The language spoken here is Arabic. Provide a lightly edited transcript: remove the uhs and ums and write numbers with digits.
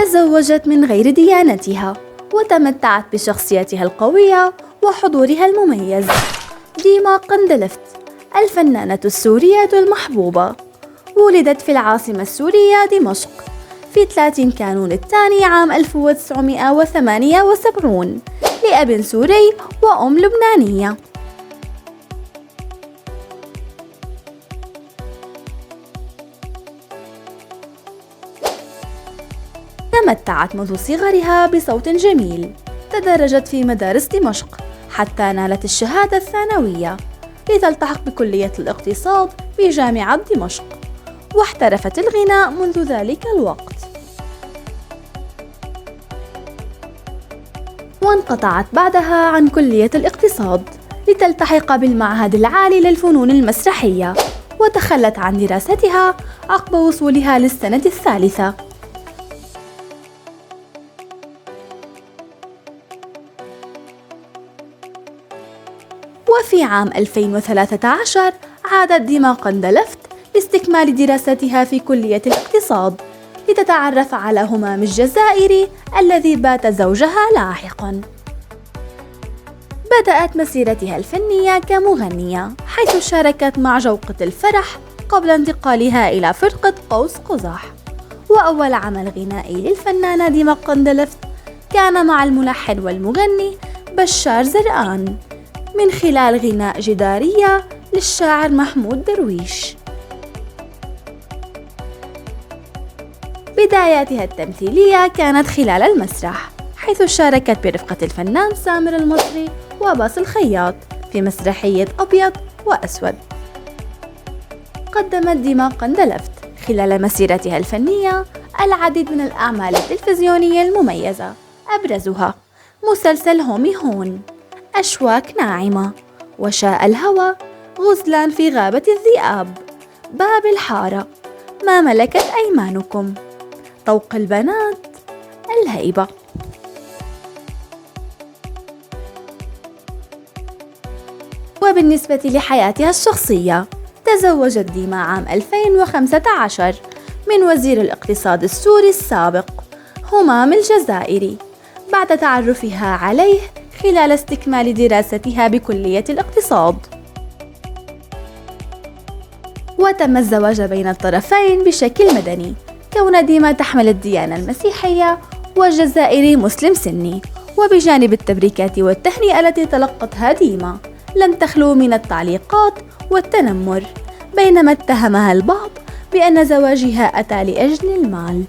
تزوجت من غير ديانتها وتمتعت بشخصيتها القوية وحضورها المميز. ديما قندلفت الفنانة السورية المحبوبة ولدت في العاصمة السورية دمشق في 30 كانون الثاني عام 1978 لأب سوري وأم لبنانية. تمتعت منذ صغرها بصوت جميل، تدرجت في مدارس دمشق حتى نالت الشهادة الثانوية لتلتحق بكلية الاقتصاد بجامعة دمشق، واحترفت الغناء منذ ذلك الوقت. وانقطعت بعدها عن كلية الاقتصاد لتلتحق بالمعهد العالي للفنون المسرحية، وتخلت عن دراستها عقب وصولها للسنة الثالثة. وفي عام 2013 عادت ديما قندلفت لاستكمال دراستها في كلية الاقتصاد لتتعرف على همام الجزائري الذي بات زوجها لاحقاً. بدأت مسيرتها الفنية كمغنية، حيث شاركت مع جوقة الفرح قبل انتقالها إلى فرقة قوس قزح. وأول عمل غنائي للفنانة ديما قندلفت كان مع الملحن والمغني بشار زرقان من خلال غناء جدارية للشاعر محمود درويش. بداياتها التمثيلية كانت خلال المسرح، حيث شاركت برفقة الفنان سامر المصري وباس الخياط في مسرحية أبيض وأسود. قدمت ديما قندلفت خلال مسيرتها الفنية العديد من الأعمال التلفزيونية المميزة، أبرزها مسلسل هومي هون، أشواك ناعمة، وشاء الهوى، غزلان في غابة الذئاب، باب الحارة، ما ملكت أيمانكم، طوق البنات، الهيبة. وبالنسبة لحياتها الشخصية، تزوجت ديما عام 2015 من وزير الاقتصاد السوري السابق همام الجزائري بعد تعرفها عليه خلال استكمال دراستها بكلية الاقتصاد. وتم الزواج بين الطرفين بشكل مدني، كون ديما تحمل الديانة المسيحية والجزائري مسلم سني. وبجانب التبريكات والتهنئة التي تلقتها ديما، لم تخلو من التعليقات والتنمر، بينما اتهمها البعض بأن زواجها أتى لأجل المال.